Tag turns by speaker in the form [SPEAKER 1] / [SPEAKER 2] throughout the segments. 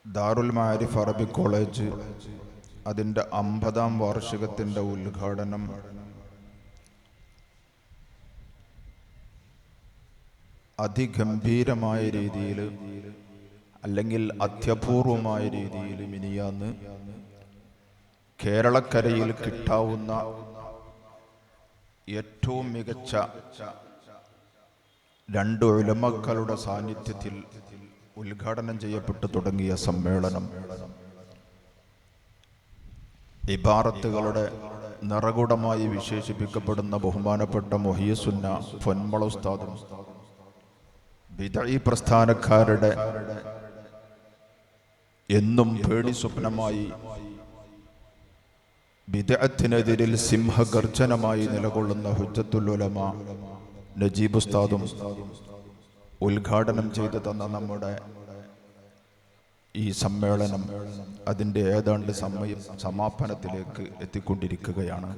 [SPEAKER 1] ദാറുൽ മാരിഫ് Arabic college അതിൻ്റെ 50-ാം വാർഷികത്തിൻ്റെ ഉദ്ഘാടനം അതിഗംഭീരമായ രീതിയിൽ അല്ലെങ്കിൽ അത്യപൂർവമായ രീതിയിൽ മിനിയാന്ന് കേരളക്കരയിൽ കിട്ടാവുന്ന ഏറ്റവും മികച്ച 2 ഉലമക്കളുടെ സാന്നിധ്യത്തിൽ ഉദ്ഘാടനം ചെയ്യപ്പെട്ടു തുടങ്ങിയ സമ്മേളനം ഇബാറത്തുകളുടെ നിറകുടമായി വിശേഷിപ്പിക്കപ്പെടുന്ന ബഹുമാനപ്പെട്ട മുഹിയസുന്ന പൊന്മള ഉസ്താദും ബിദഈ പ്രസ്ഥാനക്കാരുടെ എന്നും പേടി സ്വപ്നമായി ബിദഅത്തിനെതിരിൽ സിംഹഗർജനമായി നിലകൊള്ളുന്ന ഹുജ്ജത്തുൽ ഉലമ നജീബ് ഉസ്താദും ഉദ്ഘാടനം ചെയ്തു തന്ന നമ്മുടെ ഈ സമ്മേളനം അതിൻ്റെ ഏതാണ്ട് സമാപനത്തിലേക്ക് എത്തിക്കൊണ്ടിരിക്കുകയാണ്.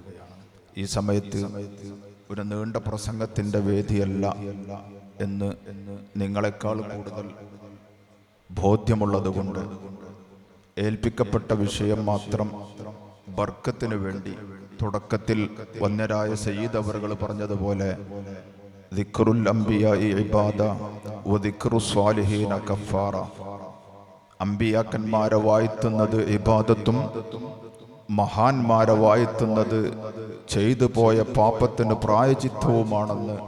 [SPEAKER 1] ഈ സമയത്ത് ഒരു നീണ്ട പ്രസംഗത്തിൻ്റെ വേദിയല്ല എന്ന് നിങ്ങളെക്കാൾ കൂടുതൽ ബോധ്യമുള്ളതുകൊണ്ട് ഏൽപ്പിക്കപ്പെട്ട വിഷയം മാത്രം ബർക്കത്തിന് വേണ്ടി തുടക്കത്തിൽ വന്യരായ സയ്യിദ് അവറുകൾ പറഞ്ഞതുപോലെ ദിക്റുൽ അംബിയാഇ ഇബാദ വ ദിക്റുസ് സ്വാലിഹീന കഫാറ, അമ്പിയാക്കന്മാരെ വാഴ്ത്തുന്നത് ഇബാദത്തും മഹാന്മാരെ വാഴ്ത്തുന്നത് ചെയ്തു പോയ പാപത്തിന് പ്രായചിത്തവുമാണെന്ന്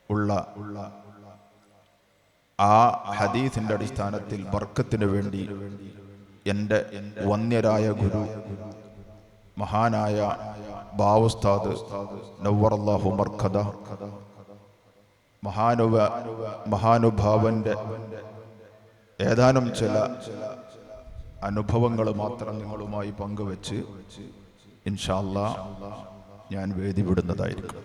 [SPEAKER 1] ഉള്ള ആ ഹദീസിന്റെ അടിസ്ഥാനത്തിൽ ബർക്കത്തിന് വേണ്ടി എൻ്റെ വന്യരായ ഗുരു മഹാനായ ബാവുസ്താദ് നവ്വറല്ലാഹു മർഖദ മഹാനുഭാവന്റെ ഏതാനും ചില അനുഭവങ്ങൾ മാത്രം നിങ്ങളുമായി പങ്കുവെച്ച് ഇൻഷാ അല്ലാഹ് ഞാൻ വേദി വിടുന്നതായിരിക്കും.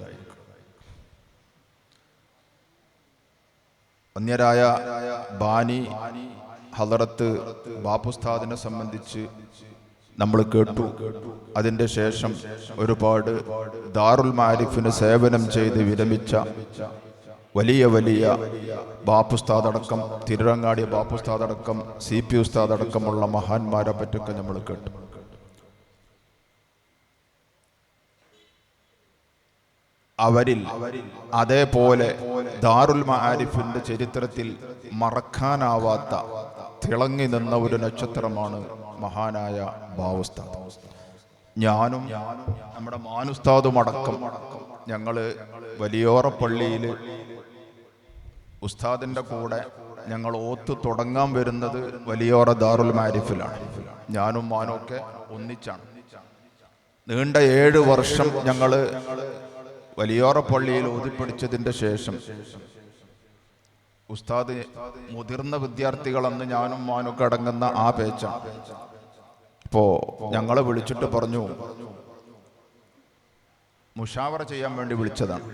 [SPEAKER 1] വന്യരായ ബാനി ഹളറത്ത് ബാപ്പുസ്താദിനെ സംബന്ധിച്ച് നമ്മൾ കേട്ടു. അതിൻ്റെ ശേഷം ഒരുപാട് ദാറുൽ മാരിഫിന് സേവനം ചെയ്ത് വിരമിച്ച വലിയ വലിയ ബാപ്പുസ്താദടക്കം, തിരുരങ്ങാടി ബാപ്പുസ്താദടക്കം, CP ഉസ്താദടക്കമുള്ള മഹാന്മാരെ പറ്റൊക്കെ നമ്മൾ കേട്ടു. അവരിൽ അതേപോലെ ദാറുൽ മാരിഫിന്റെ ചരിത്രത്തിൽ മറക്കാനാവാത്ത തിളങ്ങി നിന്ന ഒരു നക്ഷത്രമാണ് മഹാനായ ബാവുസ്താദ്. ഞാനും നമ്മുടെ മാനുസ്താദും അടക്കം ഞങ്ങള് വലിയോറ പള്ളിയിൽ ഉസ്താദിന്റെ കൂടെ ഞങ്ങൾ ഓത്ത് തുടങ്ങാൻ വരുന്നത് വലിയോറ ദാറുൽ മാരിഫിലാണ്. ഞാനും മാനൊക്കെ ഒന്നിച്ചാണ്. നീണ്ട 7 വർഷം ഞങ്ങള് വലിയോറ പള്ളിയിൽ ഓതിപ്പടിച്ചതിൻ്റെ ശേഷം ഉസ്താദ് മുതിർന്ന വിദ്യാർത്ഥികളെന്ന് ഞാനും മാനൊക്കെ അടങ്ങുന്ന ആ പേച്ചാണ്. ഇപ്പോ ഞങ്ങളെ വിളിച്ചിട്ട് പറഞ്ഞു, മുഷാവറ ചെയ്യാൻ വേണ്ടി വിളിച്ചതാണ്.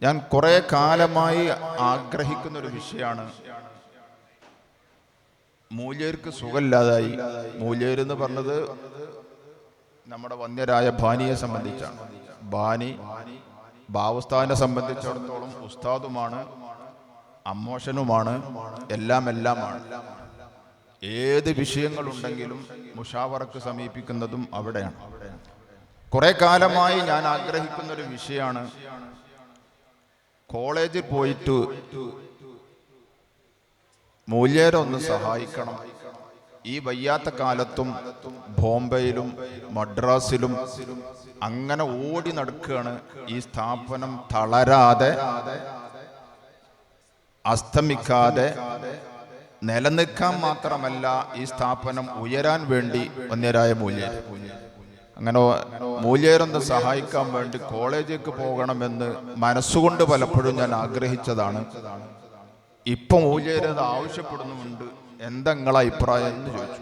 [SPEAKER 1] ഞാൻ കുറെ കാലമായി ആഗ്രഹിക്കുന്ന ഒരു വിഷയമാണ്. മൂല്യർക്ക് സുഖമില്ലാതായി. മൂല്യർ എന്ന് പറഞ്ഞത് നമ്മുടെ വന്യരായ ബാനിയെ സംബന്ധിച്ചാണ്. ബാനി ബാവുസ്താദിനെ സംബന്ധിച്ചിടത്തോളം ഉസ്താദുമാണ്, അമ്മോഷനുമാണ്, എല്ലാമാണ്. ഏത് വിഷയങ്ങളുണ്ടെങ്കിലും മുഷാവറക്ക് സമീപിക്കുന്നതും അവിടെയാണ്. കുറെ കാലമായി ഞാൻ ആഗ്രഹിക്കുന്ന ഒരു വിഷയമാണ്. കോളേജിൽ പോയിട്ട് മൂല്യരൊന്ന് സഹായിക്കണം. ഈ വയ്യാത്ത കാലത്തും ബോംബെയിലും മദ്രാസിലും അങ്ങനെ ഓടി നടക്കുകയാണ്. ഈ സ്ഥാപനം തളരാതെ അസ്തമിക്കാതെ നിലനിൽക്കാൻ മാത്രമല്ല, ഈ സ്ഥാപനം ഉയരാൻ വേണ്ടി വന്യരായ മൂല്യർ അങ്ങനെ മൂല്യരൊന്ന് സഹായിക്കാൻ വേണ്ടി കോളേജിലേക്ക് പോകണമെന്ന് മനസ്സുകൊണ്ട് പലപ്പോഴും ഞാൻ ആഗ്രഹിച്ചതാണ്. ഇപ്പൊ മൂല്യരത് ആവശ്യപ്പെടുന്നുമുണ്ട്. എന്താ നിങ്ങളെ അഭിപ്രായം എന്ന് ചോദിച്ചു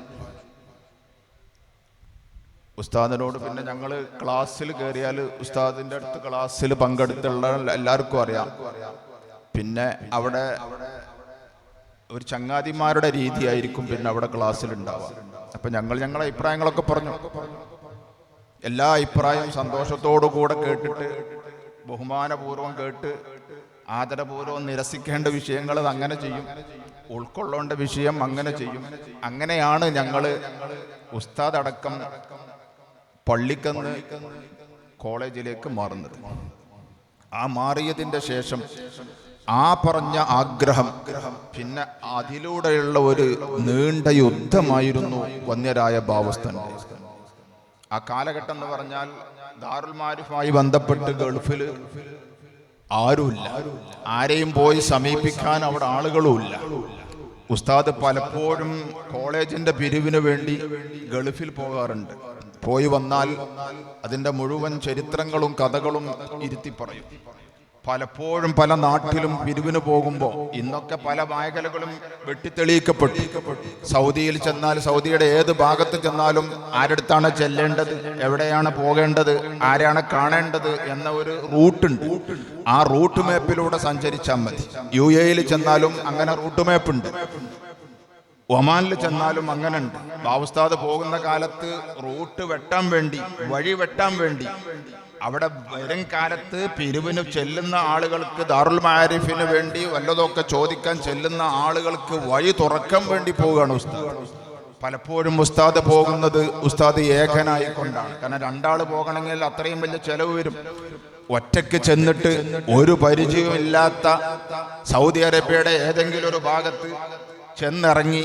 [SPEAKER 1] ഉസ്താദിനോട്. പിന്നെ ഞങ്ങൾ ക്ലാസ്സിൽ കയറിയാൽ ഉസ്താദിന്റെ അടുത്ത് ക്ലാസ്സിൽ പങ്കെടുത്തുള്ള എല്ലാവർക്കും അറിയാം. പിന്നെ അവിടെ ഒരു ചങ്ങാതിമാരുടെ രീതിയായിരിക്കും പിന്നെ അവിടെ ക്ലാസ്സിൽ ഉണ്ടാവുക. അപ്പൊ ഞങ്ങളെ അഭിപ്രായങ്ങളൊക്കെ പറഞ്ഞു. എല്ലാ അഭിപ്രായവും സന്തോഷത്തോടു കൂടെ കേട്ടിട്ട് ബഹുമാനപൂർവ്വം കേട്ട് ആദരപൂർവ്വം നിരസിക്കേണ്ട വിഷയങ്ങൾ അത് അങ്ങനെ ചെയ്യും, ഉൾക്കൊള്ളേണ്ട വിഷയം അങ്ങനെ ചെയ്യും. അങ്ങനെയാണ് ഞങ്ങൾ ഉസ്താദ് അടക്കം പള്ളിക്കന്ന് കോളേജിലേക്ക് മാറുന്നത്. ആ മാറിയതിൻ്റെ ശേഷം ആ പറഞ്ഞ ആഗ്രഹം പിന്നെ അതിലൂടെയുള്ള ഒരു നീണ്ട യുദ്ധമായിരുന്നു വന്യരായ ബാവുസ്താന്റെ. ആ കാലഘട്ടം എന്ന് പറഞ്ഞാൽ ദാറുൽ മാരിഫുമായി ബന്ധപ്പെട്ട് ഗൾഫിൽ ആരുമില്ല, ആരെയും പോയി സമീപിക്കാൻ അവിടെ ആളുകളുമില്ല. ഉസ്താദ് പലപ്പോഴും കോളേജിന്റെ പിരിവിന് വേണ്ടി ഗൾഫിൽ പോകാറുണ്ട്. പോയി വന്നാൽ അതിൻ്റെ മുഴുവൻ ചരിത്രങ്ങളും കഥകളും ഇരുത്തി പറയും. പലപ്പോഴും പല നാട്ടിലും പിരിവിന് പോകുമ്പോൾ ഇന്നൊക്കെ പല മേഖലകളും വെട്ടിത്തെളിയിക്കപ്പെട്ടു. സൗദിയിൽ ചെന്നാൽ സൗദിയുടെ ഏത് ഭാഗത്ത് ചെന്നാലും ആരടുത്താണ് ചെല്ലേണ്ടത്, എവിടെയാണ് പോകേണ്ടത്, ആരാണ് കാണേണ്ടത് എന്ന ഒരു റൂട്ടുണ്ട്. ആ റൂട്ട് മാപ്പിലൂടെ സഞ്ചരിച്ചാൽ മതി. UAE ചെന്നാലും അങ്ങനെ റൂട്ട് മാപ്പുണ്ട്, ഒമാനിൽ ചെന്നാലും അങ്ങനെ ഉണ്ട്. ബാവുസ്താദ് പോകുന്ന കാലത്ത് റൂട്ട് വെട്ടാൻ വേണ്ടി, വഴി വെട്ടാൻ വേണ്ടി അവിടെ വരും കാലത്ത് പിരിവിന് ചെല്ലുന്ന ആളുകൾക്ക്, ദാറുൽ മാരിഫിന് വേണ്ടി വല്ലതൊക്കെ ചോദിക്കാൻ ചെല്ലുന്ന ആളുകൾക്ക് വഴി തുറക്കാൻ വേണ്ടി പോവുകയാണ് ഉസ്താദ്. പലപ്പോഴും ഉസ്താദ് പോകുന്നത് ഉസ്താദ് ഏകനായിക്കൊണ്ടാണ്. കാരണം 2 ആൾ പോകണമെങ്കിൽ അത്രയും വലിയ ചെലവ് വരും. ഒറ്റയ്ക്ക് ചെന്നിട്ട് ഒരു പരിചയമില്ലാത്ത സൗദി അറേബ്യയുടെ ഏതെങ്കിലും ഒരു ഭാഗത്ത് ചെന്നിറങ്ങി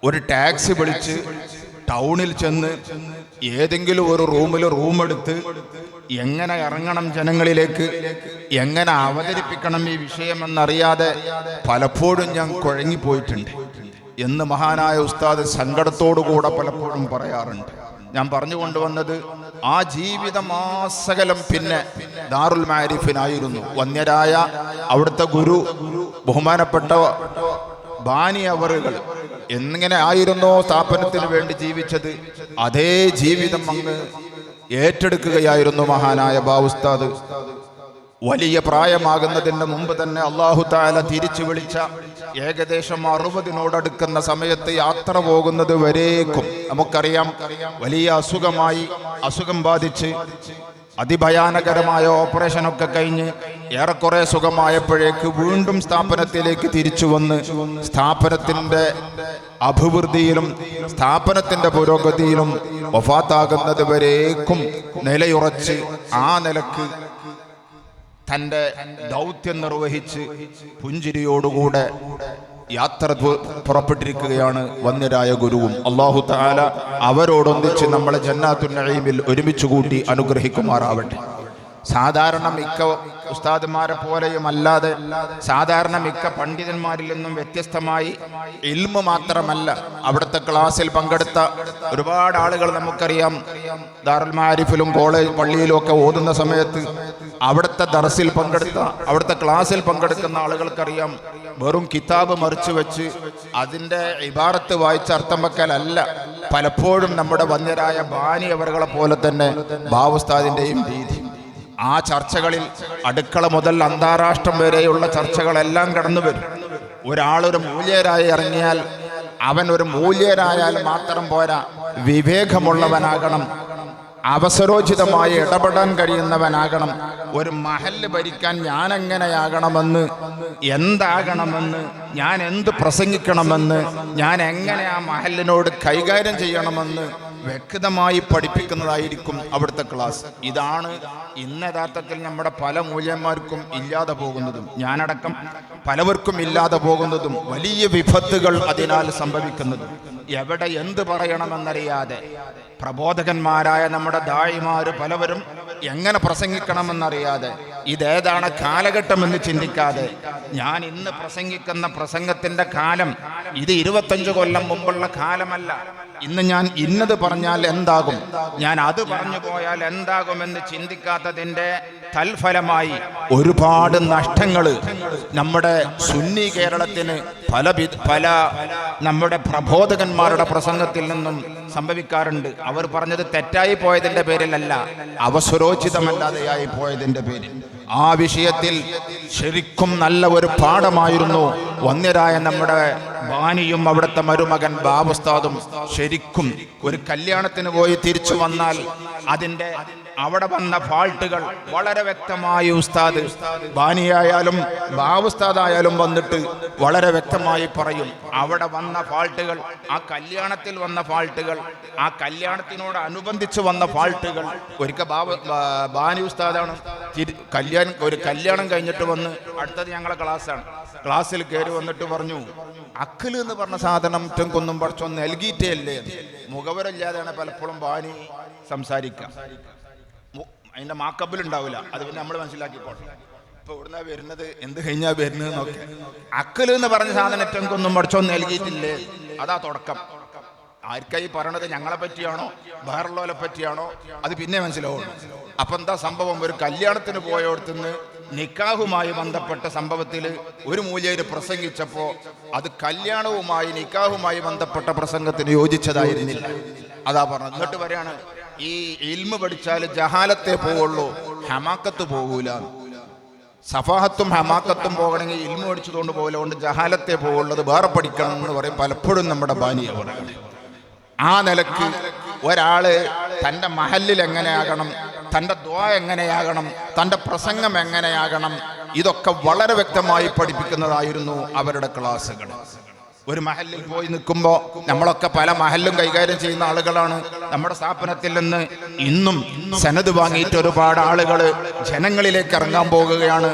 [SPEAKER 1] ഒരു ടാക്സി വിളിച്ച് ടൗണിൽ ചെന്ന് ഏതെങ്കിലും ഒരു റൂമിൽ റൂമെടുത്ത് എങ്ങനെ ഇറങ്ങണം, ജനങ്ങളിലേക്ക് എങ്ങനെ അവതരിപ്പിക്കണം ഈ വിഷയമെന്നറിയാതെ പലപ്പോഴും ഞാൻ കുഴങ്ങിപ്പോയിട്ടുണ്ട് എന്ന് മഹാനായ ഉസ്താദ് സങ്കടത്തോടുകൂടെ പലപ്പോഴും പറയാറുണ്ട്. ഞാൻ പറഞ്ഞു കൊണ്ടുവന്നത് ആ ജീവിതമാസകലം പിന്നെ ദാറുൽ മാരിഫിനായിരുന്നു. വന്യരായ അവിടുത്തെ ഗുരു ബഹുമാനപ്പെട്ട ബാനി അവറുകൾ എങ്ങനെ ആയിരുന്നോ സ്ഥാപനത്തിന് വേണ്ടി ജീവിച്ചത്, അതേ ജീവിതം അങ്ങ് ഏറ്റെടുക്കുകയായിരുന്നു മഹാനായ ബാവുസ്താദ്. വലിയ പ്രായമാകുന്നതിന് മുമ്പ് തന്നെ അല്ലാഹു തആല തിരിച്ചു വിളിച്ച ഏകദേശം 60-നോടടുക്കുന്ന സമയത്ത് യാത്ര പോകുന്നത് വരേക്കും നമുക്കറിയാം, വലിയ അസുഖം ബാധിച്ച് അതിഭയാനകരമായ ഓപ്പറേഷനൊക്കെ കഴിഞ്ഞ് ഏറെക്കുറെ സുഖമായപ്പോഴേക്ക് വീണ്ടും സ്ഥാപനത്തിലേക്ക് തിരിച്ചു വന്ന് സ്ഥാപനത്തിൻ്റെ അഭിവൃദ്ധിയിലും സ്ഥാപനത്തിൻ്റെ പുരോഗതിയിലും വഫാത്താകുന്നത് വരേക്കും നിലയുറച്ച് ആ നിലക്ക് തൻ്റെ ദൗത്യം നിർവഹിച്ച് പുഞ്ചിരിയോടുകൂടെ യാത്ര പുറപ്പെട്ടിരിക്കുകയാണ് വന്യരായ ഗുരുവും. അല്ലാഹു തആല അവരോടൊന്നിച്ച് നമ്മളെ ജന്നാത്തുൻ നഈമിൽ ഒരുമിച്ച് കൂട്ടി അനുഗ്രഹിക്കുമാറാവട്ടെ. സാധാരണ മിക്ക ഉസ്താദുമാരെ പോലെയും അല്ലാതെ സാധാരണ മിക്ക പണ്ഡിതന്മാരിൽ നിന്നും വ്യത്യസ്തമായി ഇൽമു മാത്രമല്ല, അവിടുത്തെ ക്ലാസ്സിൽ പങ്കെടുത്ത ഒരുപാട് ആളുകൾ നമുക്കറിയാം. ദാറുൽ മാരിഫിലും കോളേജ് പള്ളിയിലും ഒക്കെ ഓതുന്ന സമയത്ത് അവിടുത്തെ ദർസിൽ പങ്കെടുത്ത, അവിടുത്തെ ക്ലാസ്സിൽ പങ്കെടുക്കുന്ന ആളുകൾക്കറിയാം, വെറും കിതാബ് മറിച്ചു വെച്ച് അതിൻ്റെ ഇബാറത്ത് വായിച്ച അർത്ഥം വെക്കലല്ല പലപ്പോഴും നമ്മുടെ വന്യരായ ബാനി അവറുകളെ പോലെ തന്നെ ബാവുസ്താദിൻ്റെയും രീതി. ആ ചർച്ചകളിൽ അടുക്കള മുതൽ അന്താരാഷ്ട്രം വരെയുള്ള ചർച്ചകളെല്ലാം കടന്നു വരും. ഒരാളൊരു മൂല്യരായി ഇറങ്ങിയാൽ അവൻ ഒരു മൂല്യരായാൽ മാത്രം പോരാ, വിവേകമുള്ളവനാകണം, അവസരോചിതമായി ഇടപെടാൻ കഴിയുന്നവനാകണം. ഒരു മഹല്ല് ഭരിക്കാൻ ഞാൻ എങ്ങനെയാകണമെന്ന്, എന്താകണമെന്ന്, ഞാൻ എന്ത് പ്രസംഗിക്കണമെന്ന്, ഞാൻ എങ്ങനെ ആ മഹല്ലിനോട് കൈകാര്യം ചെയ്യണമെന്ന് വ്യക്തമായി പഠിപ്പിക്കുന്നതായിരിക്കും അവിടുത്തെ ക്ലാസ്. ഇതാണ് ഇന്ന് യഥാർത്ഥത്തിൽ നമ്മുടെ പല മൂല്യന്മാർക്കും ഇല്ലാതെ പോകുന്നതും, ഞാനടക്കം പലവർക്കും ഇല്ലാതെ പോകുന്നതും, വലിയ വിപത്തുകൾ അതിനാൽ സംഭവിക്കുന്നതും. എവിടെ എന്ത് പറയണമെന്നറിയാതെ പ്രബോധകന്മാരായ നമ്മുടെ ദായിമാര് പലവരും എങ്ങനെ പ്രസംഗിക്കണമെന്നറിയാതെ, ഇതേതാണ് കാലഘട്ടമെന്ന് ചിന്തിക്കാതെ, ഞാൻ ഇന്ന് പ്രസംഗിക്കുന്ന പ്രസംഗത്തിന്റെ കാലം ഇത് 25 കൊല്ലം മുമ്പുള്ള കാലമല്ല, ഇന്ന് ഞാൻ ഇന്നത് പറഞ്ഞാൽ എന്താകും, ഞാൻ അത് പറഞ്ഞു പോയാൽ എന്താകുമെന്ന് ചിന്തിക്കാത്തതിൻ്റെ തൽഫലമായി ഒരുപാട് നഷ്ടങ്ങൾ നമ്മുടെ സുന്നി കേരളത്തിന് പല നമ്മുടെ പ്രബോധകന്മാരുടെ പ്രസംഗത്തിൽ നിന്നും സംഭവിക്കാറുണ്ട്. അവർ പറഞ്ഞത് തെറ്റായി പോയതിൻ്റെ പേരിലല്ല, അവസരോചിതമല്ലാതെയായി പോയതിൻ്റെ പേരിൽ. ആ വിഷയത്തിൽ ശരിക്കും നല്ല ഒരു പാഠമായിരുന്നു വന്യരായ നമ്മുടെ ബാനിയും അവിടുത്തെ മരുമകൻ ബാവുസ്താദും. ശരിക്കും ഒരു കല്യാണത്തിന് പോയി തിരിച്ചു വന്നാൽ അതിൻ്റെ അവിടെ വന്ന ഫാൾട്ടുകൾ വളരെ വ്യക്തമായി ഉസ്താദ് ബാനിയായാലും ബാവുസ്താദായാലും വന്നിട്ട് വളരെ വ്യക്തമായി പറയും. അവിടെ വന്ന ഫാൾട്ടുകൾ, ആ കല്യാണത്തിൽ വന്ന ഫാൾട്ടുകൾ, ആ കല്യാണത്തിനോട് അനുബന്ധിച്ച് വന്ന ഫാൾട്ടുകൾ. ഒരിക്കൽ ബാനി ഉസ്താദാണ് ഒരു കല്യാണം കഴിഞ്ഞിട്ട് വന്ന്, അടുത്തത് ഞങ്ങളെ ക്ലാസ്സാണ്, ക്ലാസ്സിൽ കയറി വന്നിട്ട് പറഞ്ഞു, അക്കല് എന്ന് പറഞ്ഞ സാധനം കൊന്നും പഠിച്ചൊന്ന് നൽകിയിട്ടേ അല്ലേ. മുഖവരല്ലാതെയാണ് പലപ്പോഴും ബാനി സംസാരിക്കുക. അതിന്റെ മാക്കബിൽ ഉണ്ടാവില്ല. അത് പിന്നെ നമ്മൾ മനസ്സിലാക്കിക്കോട്ടെ. ഇപ്പൊ ഇവിടുന്ന വരുന്നത്, എന്ത് കഴിഞ്ഞാ വരുന്നത് എന്നൊക്കെ. അക്കല് എന്ന് പറഞ്ഞ സാധനം കൊന്നും പഠിച്ചൊന്ന് നൽകിയിട്ടില്ലേ, അതാ തുടക്കം. ആർക്കായി പറയണത്, ഞങ്ങളെ പറ്റിയാണോ വേറുള്ളവരെ പറ്റിയാണോ, അത് പിന്നെ മനസ്സിലാവുള്ളൂ. അപ്പൊ എന്താ സംഭവം? ഒരു കല്യാണത്തിന് പോയോടത്തുനിന്ന് നിക്കാഹുമായി ബന്ധപ്പെട്ട സംഭവത്തിൽ ഒരു മൂല്യര് പ്രസംഗിച്ചപ്പോൾ അത് കല്യാണവുമായി നിക്കാഹുമായി ബന്ധപ്പെട്ട പ്രസംഗത്തിന് യോജിച്ചതായിരുന്നില്ല. അതാ പറഞ്ഞത്. എന്നിട്ട് പറയാണ്, ഈ ഇൽമ് പഠിച്ചാൽ ജഹാലത്തെ പോവുള്ളൂ, ഹമാക്കത്ത് പോകൂല. സഫാഹത്തും ഹമാക്കത്തും പോകണമെങ്കിൽ ഇൽമ് പഠിച്ചതുകൊണ്ട് പോകില്ല, കൊണ്ട് ജഹാലത്തെ പോവുള്ളത് വേറെ പഠിക്കണം എന്ന് പറയും പലപ്പോഴും നമ്മുടെ ബാനിയ പറയുന്നത്. ആ നിലക്ക് ഒരാള് തൻ്റെ മഹല്ലിൽ എങ്ങനെയാകണം, തൻ്റെ ദ്വാ എങ്ങനെയാകണം, തൻ്റെ പ്രസംഗം എങ്ങനെയാകണം, ഇതൊക്കെ വളരെ വ്യക്തമായി പഠിപ്പിക്കുന്നതായിരുന്നു അവരുടെ ക്ലാസ്സുകൾ. ഒരു മഹല്ലിൽ പോയി നിൽക്കുമ്പോൾ, നമ്മളൊക്കെ പല മഹല്ലും കൈകാര്യം ചെയ്യുന്ന ആളുകളാണ്. നമ്മുടെ സ്ഥാപനത്തിൽ നിന്ന് ഇന്നും സനത് വാങ്ങിയിട്ട് ഒരുപാട് ആളുകൾ ജനങ്ങളിലേക്ക് ഇറങ്ങാൻ പോകുകയാണ്,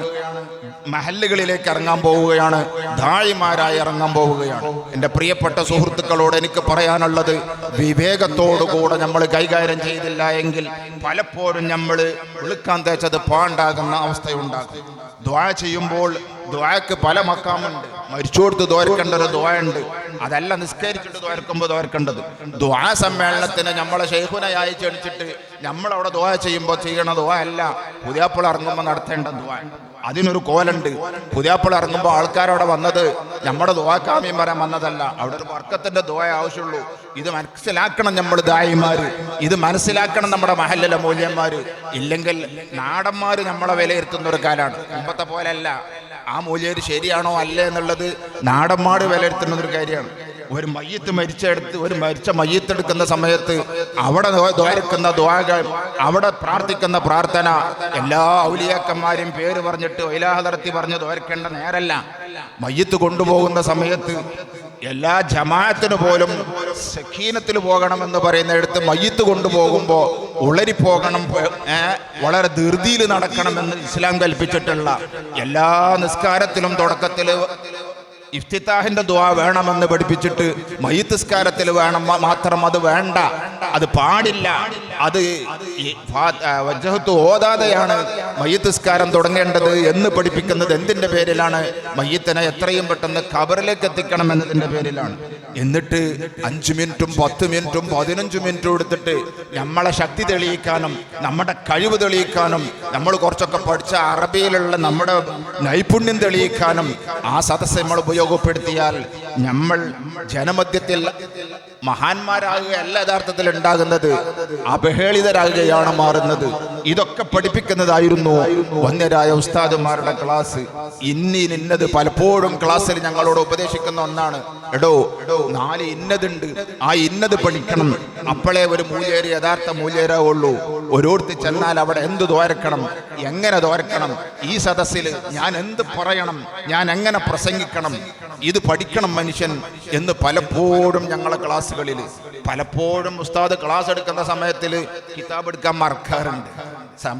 [SPEAKER 1] മഹല്ലുകളിലേക്ക് ഇറങ്ങാൻ പോവുകയാണ്, ദായിമാരായി ഇറങ്ങാൻ പോവുകയാണ്. എൻ്റെ പ്രിയപ്പെട്ട സുഹൃത്തുക്കളോട് എനിക്ക് പറയാനുള്ളത്, വിവേകത്തോടുകൂടെ നമ്മൾ കൈകാര്യം ചെയ്തില്ല എങ്കിൽ പലപ്പോഴും നമ്മൾ വിളിക്കാൻ തേച്ചത് പാണ്ടാകുന്ന അവസ്ഥയുണ്ടാകും. ദ്വാ ചെയ്യുമ്പോൾ ദ്വാക്ക് പല മക്കാമുണ്ട്. മരിച്ചോടുത്ത് ദ്വാരക്കേണ്ട ഒരു ദ്വായുണ്ട്, അതല്ല നിസ്കരിച്ചിട്ട് ദ്വാരക്കുമ്പോൾ ദ്വാരക്കേണ്ടത്. ദ്വാ സമ്മേളനത്തിന് നമ്മളെ ശൈഖുനയായി ക്ഷണിച്ചിട്ട് നമ്മളവിടെ ദ്വാ ചെയ്യുമ്പോൾ ചെയ്യണ ദ്വാ അല്ല പുതിയാപ്പിള ഇറങ്ങുമ്പോൾ നടത്തേണ്ട ദ്വാ. അതിനൊരു കോലുണ്ട്. പുതിയാപ്പിള ഇറങ്ങുമ്പോൾ ആൾക്കാരവിടെ വന്നത് നമ്മുടെ ദ്വാക്കാമ്യം പറയാൻ വന്നതല്ല, അവിടെ ഒരു വർക്കത്തിന്റെ ദ്വാ ആവശ്യമുള്ളൂ. ഇത് മനസ്സിലാക്കണം നമ്മൾ ദായിമാര്, ഇത് മനസ്സിലാക്കണം നമ്മുടെ മഹല്ലിലെ മൂല്യന്മാര്. ഇല്ലെങ്കിൽ നാടന്മാര് നമ്മളെ വിലയിരുത്തുന്ന ഒരു കാലാണ്. മുമ്പത്തെ പോലെയല്ല. ആ മൂല്യര് ശരിയാണോ അല്ലേ എന്നുള്ളത് നാടന്മാര് വിലയിരുത്തുന്ന ഒരു കാര്യമാണ്. ഒരു മയ്യത്ത് മരിച്ച മയ്യത്തെടുക്കുന്ന സമയത്ത് അവിടെ ദ്വാരക്കുന്ന ദ്വാകൾ, അവിടെ പ്രാർത്ഥിക്കുന്ന പ്രാർത്ഥന എല്ലാ ഔലിയാക്കന്മാരും പേര് പറഞ്ഞിട്ട് വൈലാഹദർത്തി പറഞ്ഞ് ദ്വാരക്കേണ്ട നേരല്ല. മയ്യത്ത് കൊണ്ടുപോകുന്ന സമയത്ത് എല്ലാ ജമാഅത്തിന് പോലും സക്കീനത്തിൽ പോകണമെന്ന് പറയുന്നിടത്ത് മയ്യത്ത് കൊണ്ടുപോകുമ്പോൾ ഉളരിപ്പോകണം, വളരെ ധൃതിയിൽ നടക്കണമെന്ന് ഇസ്ലാം കൽപ്പിച്ചിട്ടുള്ള എല്ലാ നിസ്കാരത്തിലും തുടക്കത്തിൽ ഇഫ്തിതാഹിന്റെ ദുആ വേണമെന്ന് പഠിപ്പിച്ചിട്ട് മയ്യിത്ത് നിസ്കാരത്തിൽ വേണം മാത്രം, അത് വേണ്ട, അത് പാടില്ല. അത് വജ്ഹത്ത് ഓതാതെയാണ് മയ്യിത്ത് നിസ്കാരം തുടങ്ങേണ്ടത് എന്ന് പഠിപ്പിക്കുന്നത് എന്തിന്റെ പേരിലാണ്? മയ്യിത്തിനെ എത്രയും പെട്ടെന്ന് ഖബറിലേക്ക് എത്തിക്കണം എന്നതിന്റെ പേരിലാണ്. എന്നിട്ട് 5 മിനിറ്റും 10 മിനിറ്റും 15 മിനിറ്റും എടുത്തിട്ട് നമ്മളെ ശക്തി തെളിയിക്കാനും നമ്മുടെ കഴിവ് തെളിയിക്കാനും നമ്മൾ കുറച്ചൊക്കെ പഠിച്ച അറബിയിലുള്ള നമ്മുടെ നൈപുണ്യം തെളിയിക്കാനും ആ സദസ്സ് നമ്മൾ ഉപയോഗപ്പെടുത്തിയാൽ നമ്മൾ ജനമധ്യത്തിൽ മഹാന്മാരാകുകയല്ല യഥാർത്ഥത്തിൽ ഉണ്ടാകുന്നത്, അപഹേളിതരാകുകയാണ് മാറുന്നത്. ഇതൊക്കെ പഠിപ്പിക്കുന്നതായിരുന്നു വന്യരായ ഉസ്താദുമാരുടെ ക്ലാസ്. ഇന്നത് പലപ്പോഴും ക്ലാസ്സിൽ ഞങ്ങളോട് ഉപദേശിക്കുന്ന ഒന്നാണ്. എടോ 4 ഇന്നതുണ്ട്, ആ ഇന്നത് പഠിക്കണം, അപ്പോഴേ ഒരു മൂല്യേര് യഥാർത്ഥ മൂല്യേരാവുള്ളൂ. ഓരോരുത്തർ ചെന്നാൽ അവിടെ എന്ത് ദ്വാരക്കണം, എങ്ങനെ ദ്വാരക്കണം, ഈ സദസ്സിൽ ഞാൻ എന്ത് പറയണം, ഞാൻ എങ്ങനെ പ്രസംഗിക്കണം, ഇത് പഠിക്കണം മനുഷ്യൻ എന്ന് പലപ്പോഴും ഞങ്ങളെ ക്ലാസ്സുകളിൽ പലപ്പോഴും ഉസ്താദ് ക്ലാസ് എടുക്കുന്ന സമയത്തിൽ കിതാബ് എടുക്കാൻ മറക്കാറുണ്ട്.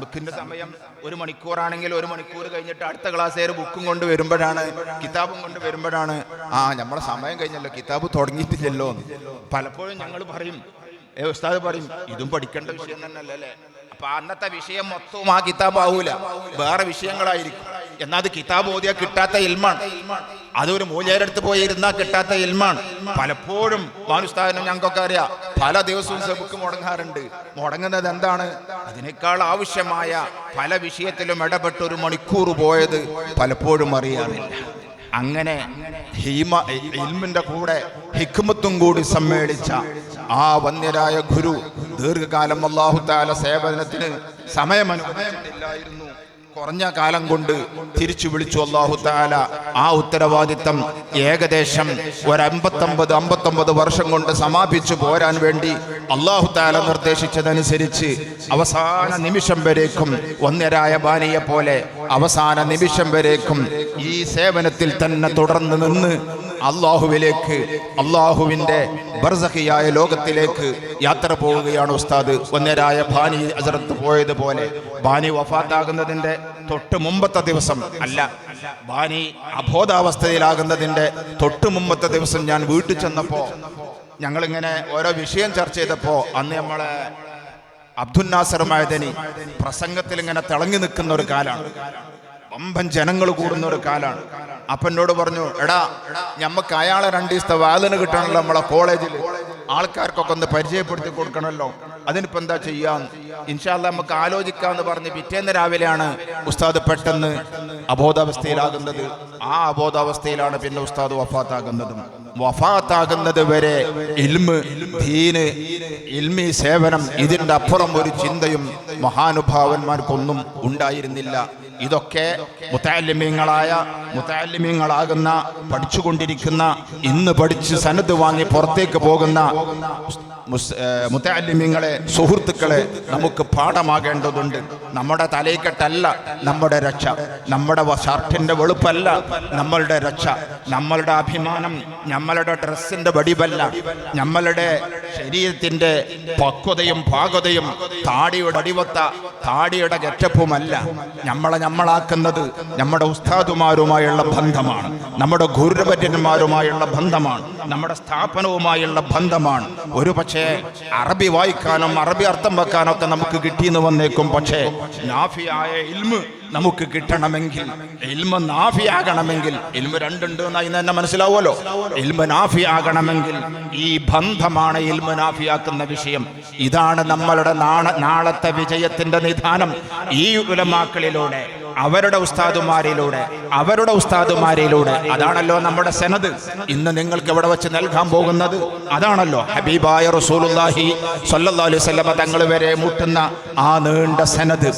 [SPEAKER 1] ബുക്കിന്റെ സമയം 1 മണിക്കൂറാണെങ്കിൽ 1 മണിക്കൂർ കഴിഞ്ഞിട്ട് അടുത്ത ക്ലാസ്സുകാർ ബുക്കും കൊണ്ട് വരുമ്പോഴാണ്, കിതാബും കൊണ്ട് വരുമ്പോഴാണ് നമ്മളെ സമയം കഴിഞ്ഞല്ലോ, കിതാബ് തുടങ്ങിയിട്ടില്ലല്ലോ. പലപ്പോഴും ഞങ്ങൾ പറയും, ഉസ്താദ് പറയും, ഇതും പഠിക്കേണ്ട വിഷയം തന്നെയല്ലേ അല്ലേ. അപ്പൊ അന്നത്തെ വിഷയം മൊത്തവും ആ കിതാബ് ആവൂല, വേറെ വിഷയങ്ങളായിരിക്കും. എന്നാൽ അത് കിതാബ് ഓതിയാൽ കിട്ടാത്ത ഇൽമാണ്, അതൊരു മൂല്യരെടുത്ത് പോയി ഇരുന്നാൽ കിട്ടാത്ത ഇൽമാണ്. പലപ്പോഴും മാനുസ്താദിനും ഞങ്ങൾക്കൊക്കെ അറിയാം, പല ദിവസവും സബുക്ക് മുടങ്ങാറുണ്ട്. മുടങ്ങുന്നത് എന്താണ്? അതിനേക്കാൾ ആവശ്യമായ പല വിഷയത്തിലും ഇടപെട്ട് 1 മണിക്കൂർ പോയത് പലപ്പോഴും അറിയാറില്ല. അങ്ങനെ ഇൽമിന്റെ കൂടെ ഹിക്മത്തും കൂടി സമ്മേളിച്ച ആ വന്യരായ ഗുരു ദീർഘകാലം അല്ലാഹു തആല സേവനത്തിന് സമയം അനുവദിച്ചിട്ടില്ലായിരുന്നു. കുറഞ്ഞ കാലം കൊണ്ട് തിരിച്ചു വിളിച്ചു അല്ലാഹു തആല. ആ ഉത്തരവാദിത്തം ഏകദേശം ഒരു 59 വർഷം കൊണ്ട് സമാപിച്ചു പോരാൻ വേണ്ടി അല്ലാഹു തആല നിർദ്ദേശിച്ചതനുസരിച്ച് അവസാന നിമിഷം വരേക്കും ഒന്നരായ ബാനിയെ പോലെ അവസാന നിമിഷം വരേക്കും ഈ സേവനത്തിൽ തന്നെ തുടർന്ന് നിന്ന് അള്ളാഹുവിലേക്ക്, അള്ളാഹുവിൻ്റെ ബർസഖിയായ ലോകത്തിലേക്ക് യാത്ര പോവുകയാണ് ഉസ്താദ്. ഒന്നരായ ബാനി ഹസ്രത്ത് പോയതുപോലെ ബാനി വഫാത്താകുന്നതിൻ്റെ തൊട്ട് മുമ്പത്തെ ദിവസം അല്ല, ബാനി അബോധാവസ്ഥയിലാകുന്നതിൻ്റെ തൊട്ട് മുമ്പത്തെ ദിവസം ഞാൻ വീട്ടിൽ ചെന്നപ്പോൾ ഞങ്ങളിങ്ങനെ ഓരോ വിഷയം ചർച്ച ചെയ്തപ്പോൾ അന്ന് നമ്മളെ അബ്ദുൽ നാസർ മഅദനി പ്രസംഗത്തിൽ ഇങ്ങനെ തിളങ്ങി നിൽക്കുന്ന ഒരു കാലാണ്, വമ്പൻ ജനങ്ങൾ കൂടുന്ന ഒരു കാലാണ്. അപ്പൊ എന്നോട് പറഞ്ഞു, എടാ ഞമ്മക്ക് അയാളെ 2 ദിവസത്തെ വാതിന് കിട്ടണമല്ലോ, നമ്മളെ കോളേജിൽ ആൾക്കാർക്കൊക്കെ ഒന്ന് പരിചയപ്പെടുത്തി കൊടുക്കണമല്ലോ, അതിനിപ്പോ എന്താ ചെയ്യാന്ന് ഇൻഷാ അല്ലാഹ് നമുക്ക് ആലോചിക്കാന്ന് പറഞ്ഞ് പിറ്റേന്ന് രാവിലെയാണ് ഉസ്താദ് പെട്ടെന്ന് അബോധാവസ്ഥയിലാകുന്നത്. ആ അബോധാവസ്ഥയിലാണ് പിന്നെ ഉസ്താദ് വഫാത്താകുന്നതും. വഫാത്താകുന്നത് വരെ ഇൽമ്, ദീന്, ഇൽമി സേവനം, ഇതിൻ്റെ അപ്പുറം ഒരു ചിന്തയും മഹാനുഭാവന്മാർക്കൊന്നും ഉണ്ടായിരുന്നില്ല. ഇതൊക്കെ മുതഅല്ലിമീങ്ങളാകുന്ന, പഠിച്ചുകൊണ്ടിരിക്കുന്ന, ഇന്ന് പഠിച്ച് സനദ് വാങ്ങി പുറത്തേക്ക് പോകുന്ന മുതഅല്ലിമീങ്ങളെ, സുഹൃത്തുക്കളെ നമുക്ക് പാഠമാകേണ്ടതുണ്ട്. നമ്മുടെ തലയിക്കെട്ടല്ല നമ്മുടെ രക്ഷ, നമ്മുടെ ഷർട്ടിന്റെ വെളുപ്പല്ല നമ്മളുടെ രക്ഷ, നമ്മളുടെ അഭിമാനം നമ്മളുടെ ഡ്രസ്സിന്റെ വടിവല്ല, നമ്മളുടെ ശരീരത്തിന്റെ പക്വതയും പാകതയും താടിയുടെ അടിവത്ത താടിയുടെ ഗെറ്റപ്പുമല്ല. നമ്മളാക്കുന്നത് നമ്മുടെ ഉസ്താദുമാരുമായുള്ള ബന്ധമാണ്, നമ്മുടെ ഗുരുവര്യന്മാരുമായുള്ള ബന്ധമാണ്, നമ്മുടെ സ്ഥാപനവുമായുള്ള ബന്ധമാണ്. ഒരു പക്ഷേ അറബി വായിക്കാനും അറബി അർത്ഥം വെക്കാനും ഒക്കെ നമുക്ക് കിട്ടിയെന്ന് വന്നേക്കും. പക്ഷേ നാഫിയായ ഇൽമ് നമുക്ക് കിട്ടണമെങ്കിൽ, ഇൽമ നാഫിയാകണമെങ്കിൽ, ഇൽമ രണ്ടുണ്ട് എന്ന് തന്നെ മനസ്സിലാവുമല്ലോ. ഇൽമ നാഫിയാകണമെങ്കിൽ ഈ ബന്ധമാണ് ഇൽമ നാഫിയാക്കുന്ന വിഷയം. ഇതാണ് നമ്മളുടെ നാളത്തെ വിജയത്തിന്റെ നിദാനം. ഈ ഉലമാക്കളിലൂടെ, അവരുടെ ഉസ്താദുമാരിലൂടെ അതാണല്ലോ നമ്മുടെ സനദ്. ഇന്ന് നിങ്ങൾക്ക് ഇവിടെ വെച്ച് നൽകാൻ പോകുന്നത് അതാണല്ലോ. ഹബീബായ റസൂലുള്ളാഹി സ്വല്ലല്ലാഹു അലൈഹി വസല്ലം തങ്ങൾ വരെ മുട്ടുന്ന ആ നീണ്ട സനദ്.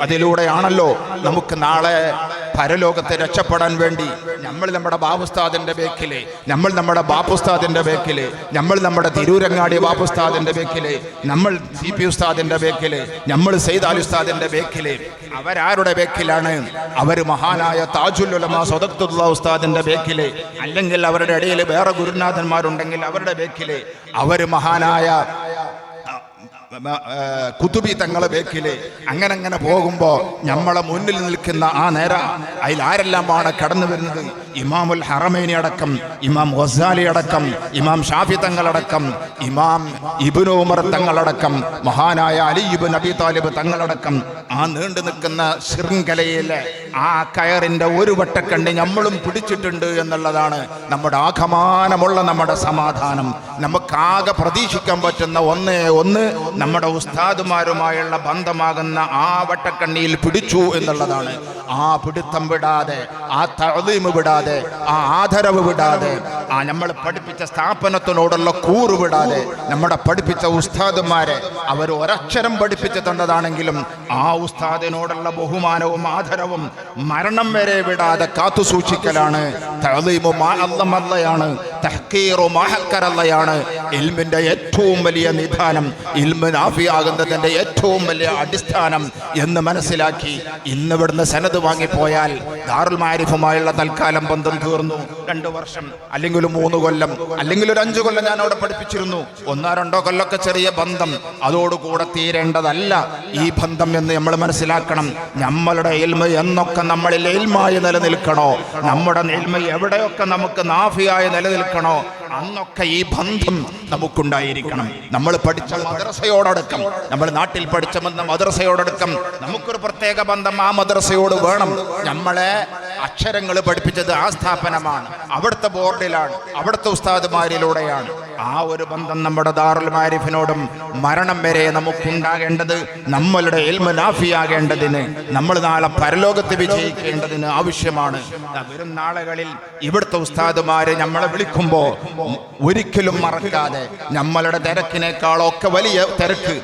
[SPEAKER 1] അതിലൂടെയാണല്ലോ നമുക്ക് നാളെ പരലോകത്തെ രക്ഷപ്പെടാൻ വേണ്ടി നമ്മൾ നമ്മുടെ ബാബുസ്താദിന്റെ ബേക്കില്, നമ്മൾ നമ്മുടെ ബാപ്പുസ്താദിന്റെ ബേക്കില്, നമ്മൾ നമ്മുടെ തിരൂരങ്ങാടി ബാപ്പുസ്താദിന്റെ ബേക്കില്, നമ്മൾ CP ഉസ്താദിന്റെ ബേക്കില്, നമ്മൾ സയ്യിദ് അലി ഉസ്താദിന്റെ ബേക്കില്. അവരാരുടെ ബേക്കിലാണ്? അവർ മഹാനായ താജുൽ ഉലമാ സദഖത്തുല്ലാഹ് ഉസ്താദിന്റെ ബേക്കില്, അല്ലെങ്കിൽ അവരുടെ ഇടയിൽ വേറെ ഗുരുനാഥന്മാരുണ്ടെങ്കിൽ അവരുടെ ബേക്കില്, അവർ മഹാനായ കുതുബി തങ്ങളെ ബേക്കില്. അങ്ങനെ പോകുമ്പോൾ നമ്മളെ മുന്നിൽ നിൽക്കുന്ന ആ നേര അതിൽ ആരെല്ലാമാണ് കടന്നു വരുന്നത്? ഇമാമുൽ ഹറമൈനി അടക്കം, ഇമാം ഗസാലി അടക്കം, ഇമാം ഷാഫി തങ്ങളടക്കം, ഇമാം ഇബ്നു ഉമർ തങ്ങളടക്കം, മഹാനായ അലി ഇബ്നു അബി താലിബ് തങ്ങളടക്കം. ആ നീണ്ടു നിൽക്കുന്ന ശൃംഖലയിലെ ആ കയറിന്റെ ഒരു വട്ടക്കണ്ണി നമ്മളും പിടിച്ചിട്ടുണ്ട് എന്നുള്ളതാണ് നമ്മുടെ ആകമാനമുള്ള നമ്മുടെ സമാധാനം. നമുക്കാകെ പ്രതീക്ഷിക്കാൻ പറ്റുന്ന ഒന്നേ ഒന്ന് നമ്മുടെ ഉസ്താദുമാരുമായുള്ള ബന്ധമാകുന്ന ആ വട്ടക്കണ്ണിയിൽ പിടിച്ചു എന്നുള്ളതാണ്. ആ പിടുത്തം വിടാതെ, ആ തഅ്ലീം വിടാതെ, ആ ആദരവ് വിടാതെ, ആ നമ്മൾ പഠിപ്പിച്ച സ്ഥാപനത്തിനോടുള്ള കൂറ് വിടാതെ, നമ്മുടെ പഠിപ്പിച്ച ഉസ്താദുമാരെ അവർ ഒരക്ഷരം പഠിപ്പിച്ചു തന്നതാണെങ്കിലും ആ ഉസ്താദിനോടുള്ള ബഹുമാനവും ആദരവും മരണം വരെ വിടാതെ കാത്തു സൂക്ഷിക്കലാണ്. തഅ്ലീമു മാ അല്ലയാണ്, തഹ്കീറു മാ ഹക്കറല്ലയാണ്. ഇൽമിന്റെ ഏറ്റവും വലിയ നിദാനം, ഇൽമു നാഫിയാകുന്നതിന്റെ ഏറ്റവും വലിയ അടിസ്ഥാനം എന്ന് മനസ്സിലാക്കി ഇന്ന് ഇവിടുന്ന് സനദ് വാങ്ങിപ്പോയാൽ ദാറുൽ മാരിഫുമായുള്ള തൽക്കാലം ബന്ധം തീർന്നു. 2 വർഷം അല്ലെങ്കിൽ 3 കൊല്ലം അല്ലെങ്കിൽ 5 കൊല്ലം ഞാൻ അവിടെ പഠിപ്പിച്ചിരുന്നു. 1-2 കൊല്ലമൊക്കെ ചെറിയ ബന്ധം, അതോടുകൂടെ തീരേണ്ടതല്ല ഈ ബന്ധം എന്ന് നമ്മൾ മനസ്സിലാക്കണം. നമ്മളുടെ ഇൽമ എന്നൊക്കെ നമ്മളിൽ ഇൽമായി നിലനിൽക്കണോ, നമ്മുടെ ഇൽമ എവിടെയൊക്കെ നമുക്ക് നാഫിയായി നിലനിൽക്കണോ, അന്നൊക്കെ ഈ ബന്ധം നമുക്കുണ്ടായിരിക്കണം. നമ്മൾ പഠിച്ച മദ്രസയോടടക്കം, നമ്മൾ നാട്ടിൽ പഠിച്ച മദ്രസയോടടക്കം നമുക്കൊരു പ്രത്യേക ബന്ധം ആ മദ്രസയോട് വേണം. നമ്മളെ അക്ഷരങ്ങൾ പഠിപ്പിച്ചത് ആ സ്ഥാപനമാണ്, അവിടുത്തെ ബോർഡിലാണ്, അവിടുത്തെ ഉസ്താദുമാരിലൂടെയാണ്. ആ ഒരു ബന്ധം നമ്മുടെ ദാറുൽ മാരിഫിനോടും മരണം വരെ നമുക്കുണ്ടാകേണ്ടത്, നമ്മളുടെ ഇൽമു നാഫിയാകേണ്ടതിന്, നമ്മൾ നാളെ പരലോകത്ത് വിജയിക്കേണ്ടതിന് ആവശ്യമാണ്. വരും നാളുകളിൽ ഇവിടുത്തെ ഉസ്താദുമാര് നമ്മളെ വിളിക്കുമ്പോൾ ഒരിക്കലും മറക്കാതെ നമ്മളുടെ തിരക്കിനേക്കാളൊക്കെ വലിയ തിരക്ക്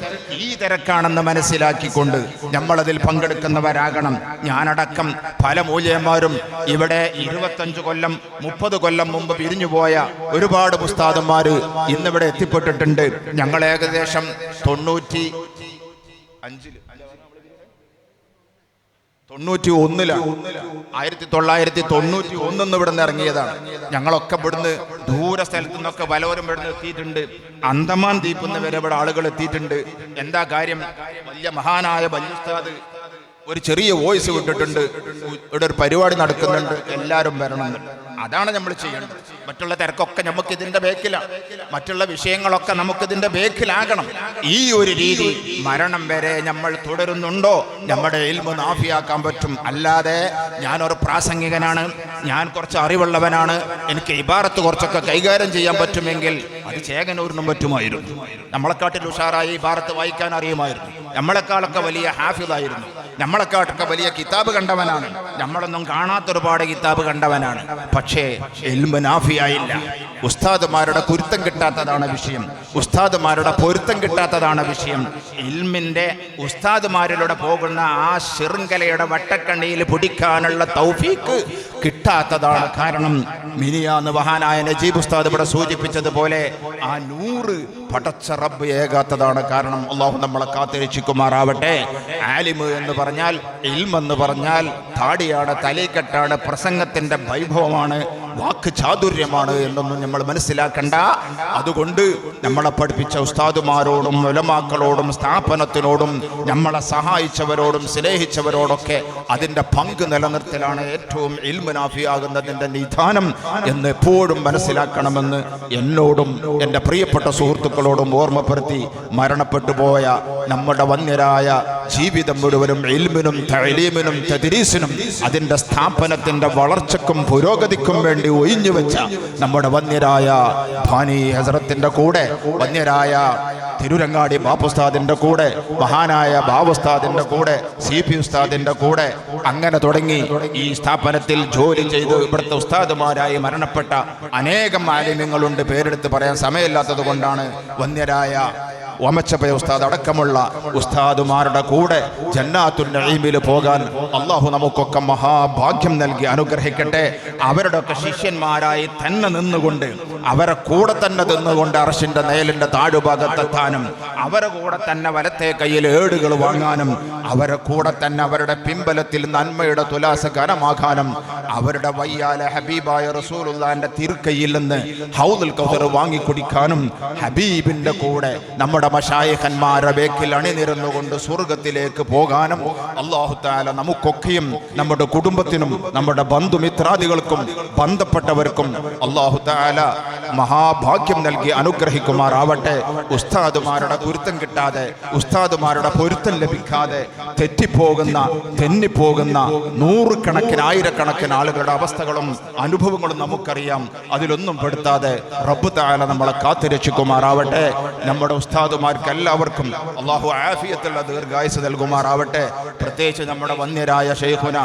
[SPEAKER 1] ഈ തിരക്കാണെന്ന് മനസ്സിലാക്കിക്കൊണ്ട് നമ്മളതിൽ പങ്കെടുക്കുന്നവരാകണം. ഞാനടക്കം പല മൂല്യന്മാരും ഇവിടെ 25 കൊല്ലം 30 കൊല്ലം മുമ്പ് പിരിഞ്ഞുപോയ ഒരുപാട് ഉസ്താദന്മാര് ഇന്നിവിടെ എത്തിപ്പെട്ടിട്ടുണ്ട്. ഞങ്ങൾ ഏകദേശം 1991 ഇവിടെ നിന്ന് ഇറങ്ങിയതാണ്. ഞങ്ങളൊക്കെ ഇവിടുന്ന് ദൂര സ്ഥലത്തു നിന്നൊക്കെ പലവരും ഇവിടുന്ന് എത്തിയിട്ടുണ്ട്. അന്തമാൻ ദ്വീപിൽ വരെ ഇവിടെ ആളുകൾ എത്തിയിട്ടുണ്ട്. എന്താ കാര്യം? വലിയ മഹാനായ ബല്യുസ്താദ് ഒരു ചെറിയ വോയിസ് വിട്ടിട്ടുണ്ട്, ഇവിടെ ഒരു പരിപാടി നടക്കുന്നുണ്ട്, എല്ലാവരും വരണം. അതാണ് നമ്മൾ ചെയ്യേണ്ടത്. മറ്റുള്ള തിരക്കൊക്കെ നമുക്ക് ഇതിന്റെ ബേക്കിലാണ്, മറ്റുള്ള വിഷയങ്ങളൊക്കെ നമുക്കിതിന്റെ ബേക്കിലാകണം. ഈ ഒരു രീതി മരണം വരെ നമ്മൾ തുടരുന്നുണ്ടോ നമ്മുടെ ഇൽമു നാഫിയാക്കാൻ പറ്റും. അല്ലാതെ ഞാനൊരു പ്രാസംഗികനാണ്, ഞാൻ കുറച്ച് അറിവുള്ളവനാണ്, എനിക്ക് ഇബാറത്ത് കുറച്ചൊക്കെ കൈകാര്യം ചെയ്യാൻ പറ്റുമെങ്കിൽ അത് ചേകനൂരിനും പറ്റുമായിരുന്നു. നമ്മളെക്കാട്ടിൽ ഉഷാറായി ഇബാറത്ത് വായിക്കാൻ അറിയുമായിരുന്നു, നമ്മളെക്കാളൊക്കെ വലിയ ഹാഫിദായിരുന്നു, നമ്മളെക്കാട്ടൊക്കെ വലിയ കിതാബ് കണ്ടവനാണ്, നമ്മളൊന്നും കാണാത്തൊരുപാട് കിതാബ് കണ്ടവനാണ്. പക്ഷേ ഇൽമു നാഫിയായില്ല. ഉസ്താദുമാരുടെ കുരുത്തം കിട്ടാത്തതാണ് വിഷയം, ഉസ്താദുമാരുടെ പൊരുത്തം കിട്ടാത്തതാണ് വിഷയം. ഇൽമിന്റെ ഉസ്താദുമാരിലൂടെ പോകുന്ന ആ ശൃംഖലയുടെ വട്ടക്കണ്ണിയിൽ പിടിക്കാനുള്ള തൗഫീക്ക് കിട്ടാത്തതാണ് കാരണം. മിനിയാന്ന് മഹാനായ നജീബ് ഉസ്താദ് ഇവിടെ സൂചിപ്പിച്ചതുപോലെ ആ 100 പടച്ച റബ്ബ് ഏകാത്തതാണ് കാരണം. അള്ളാഹു നമ്മളെ കാത്തിരക്ഷിക്കുമാറാവട്ടെ. ആലിമ് എന്ന് പറഞ്ഞാൽ, ഇൽമെന്ന് പറഞ്ഞാൽ താടിയാണ്, തലീക്കെട്ടാണ്, പ്രസംഗത്തിന്റെ വൈഭവമാണ്, വാക്ക് ചാതുര്യമാണ് എന്നൊന്നും നമ്മൾ മനസ്സിലാക്കണ്ട. അതുകൊണ്ട് നമ്മളെ പഠിപ്പിച്ച ഉസ്താദുമാരോടും ഉലമാക്കളോടും സ്ഥാപനത്തിനോടും നമ്മളെ സഹായിച്ചവരോടും സ്നേഹിച്ചവരോടൊക്കെ അതിൻ്റെ പങ്ക് നിലനിർത്തലാണ് ഏറ്റവും ഇൽമു നാഫിയാകുന്നതിൻ്റെ നിധാനം എന്ന് എപ്പോഴും മനസ്സിലാക്കണമെന്ന് എന്നോടും എൻ്റെ പ്രിയപ്പെട്ട സുഹൃത്തുക്കളോടും ഓർമ്മപ്പെടുത്തി മരണപ്പെട്ടു പോയ നമ്മുടെ വന്യരായ ജീവിതം മുഴുവനും ഇൽമിനും തഅലീമിനും തദ്രീസിനും അതിൻ്റെ സ്ഥാപനത്തിൻ്റെ വളർച്ചയ്ക്കും പുരോഗതിക്കും വേണ്ടി ഒഴിഞ്ഞു വെച്ച നമ്മുടെ വന്യരായ ഭാനി ഹസ്രത്തിന്റെ കൂടെ, വന്യരായ തിരുരങ്ങാടി ബാപ്പുസ്താദിന്റെ കൂടെ, മഹാനായ ബാവുസ്താദിന്റെ കൂടെ, CP ഉസ്താദിന്റെ കൂടെ, അങ്ങനെ തുടങ്ങി ഈ സ്ഥാപനത്തിൽ ജോലി ചെയ്ത് ഇവിടുത്തെ ഉസ്താദുമാരായി മരണപ്പെട്ട അനേകം ആലിമ്യങ്ങളുണ്ട്. പേരെടുത്ത് പറയാൻ സമയമില്ലാത്തത് കൊണ്ടാണ്. വന്യരായ ഒമച്ചപ്പയ ഉസ്താദ് അടക്കമുള്ള ഉസ്താദുമാരുടെ കൂടെ ജന്നാത്തുൽ നഈമിൽ പോകാൻ അള്ളാഹു നമുക്കൊക്കെ മഹാഭാഗ്യം നൽകി അനുഗ്രഹിക്കട്ടെ. അവരുടെയൊക്കെ ശിഷ്യന്മാരായി തന്നെ നിന്നുകൊണ്ട്, അവരെ കൂടെ തന്നെ നിന്നുകൊണ്ട് അർശിന്റെ നേലിന്റെ താഴുഭാഗത്തെത്താനും, അവരെ കൂടെ തന്നെ വലത്തെ കയ്യിൽ ഏടുകൾ വാങ്ങാനും, അവരെ കൂടെ തന്നെ അവരുടെ പിമ്പലത്തിൽ നന്മയുടെ തുലാസ കരമാകാനും, അവരുടെ വയ്യാല ഹബീബായ റസൂലുള്ളാഹിന്റെ തിരുക്കൈയിൽ നിന്ന് ഹൗദുൽ കൗസർ വാങ്ങിക്കുടിക്കാനും, ഹബീബിന്റെ കൂടെ നമ്മുടെ മശായിഖന്മാരുടെ ബേക്കിൽ അണിനിരന്നുകൊണ്ട് സ്വർഗത്തിലേക്ക് പോകാനും അല്ലാഹു തആല നമുക്കൊക്കെയും നമ്മുടെ കുടുംബത്തിനും നമ്മുടെ ബന്ധുമിത്രാദികൾക്കും ബന്ധപ്പെട്ടവർക്കും അല്ലാഹു തആല മഹാഭാഗ്യം നൽകി അനുഗ്രഹിക്കുമാറാവട്ടെ. ഉസ്താദുമാരുടെ പൊരുത്തം കിട്ടാതെ, ഉസ്താദുമാരുടെ പൊരുത്തം ലഭിക്കാതെ തെന്നിപ്പോകുന്ന നൂറുകണക്കിന് ആയിരക്കണക്കിന് ആളുകളുടെ അവസ്ഥകളും അനുഭവങ്ങളും നമുക്കറിയാം. അതിലൊന്നും പെടുത്താതെ റബ്ബ് തആല നമ്മളെ കാത്തുരക്ഷിക്കുമാറാവട്ടെ. നമ്മുടെ ഉസ്താദുമാർക്ക് എല്ലാവർക്കും അല്ലാഹു ആഫിയത്തുള്ള ദീർഘായുസ്സ് നൽകുമാറാവട്ടെ. പ്രത്യേകിച്ച് നമ്മുടെ വന്യരായ ശൈഖുന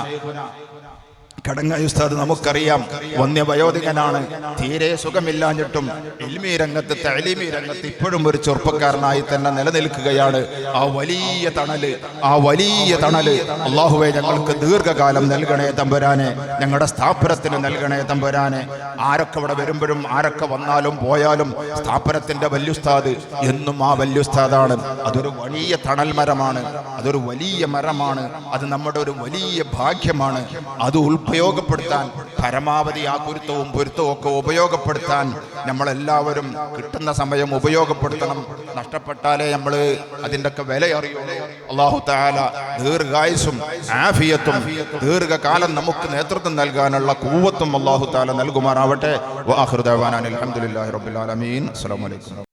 [SPEAKER 1] കടങ്ങായി ഉസ്താദ് നമുക്കറിയാം, വന്യവയോധികനാണ്, തീരെ സുഖമില്ലാഞ്ഞിട്ടും ഇൽമി രംഗത്ത് തഅലീമി രംഗത്ത് ഇപ്പോഴും ഒരു ചെറുപ്പക്കാരനായി തന്നെ നിലനിൽക്കുകയാണ്. ആ വലിയ തണല് അല്ലാഹുവേ ഞങ്ങൾക്ക് ദീർഘകാലം നൽകണേ തമ്പുരാനെ, ഞങ്ങളുടെ സ്ഥാപനത്തിന് നൽകണേ തമ്പുരാനെ. ആരൊക്കെ ഇവിടെ വരുമ്പോഴും ആരൊക്കെ വന്നാലും പോയാലും സ്ഥാപനത്തിന്റെ വല്യുസ്താദ് എന്നും ആ വല്യുസ്താദാണ്. അതൊരു വലിയ തണൽ മരമാണ്, അതൊരു വലിയ മരമാണ്, അത് നമ്മുടെ ഒരു വലിയ ഭാഗ്യമാണ്. അത് ഉപയോഗപ്പെടുത്താൻ പരമാവധി ആ പൊരുത്തവും ഒക്കെ ഉപയോഗപ്പെടുത്താൻ നമ്മളെല്ലാവരും കിട്ടുന്ന സമയം ഉപയോഗപ്പെടുത്തണം. നഷ്ടപ്പെട്ടാലേ നമ്മൾ അതിൻ്റെയൊക്കെ വില അറിയുള്ളൂ. അല്ലാഹു തആല ദീർഘായുസ്സും ആഫിയത്തും ദീർഘകാലം നമുക്ക് നേതൃത്വം നൽകാനുള്ള ഖുവ്വത്തും അല്ലാഹു തആല നൽകുമാറാവട്ടെ. വആഖിറു ദഅവാനാ അൽഹംദുലില്ലാഹി റബ്ബിൽ ആലമീൻ. അസ്സലാമു അലൈക്കും.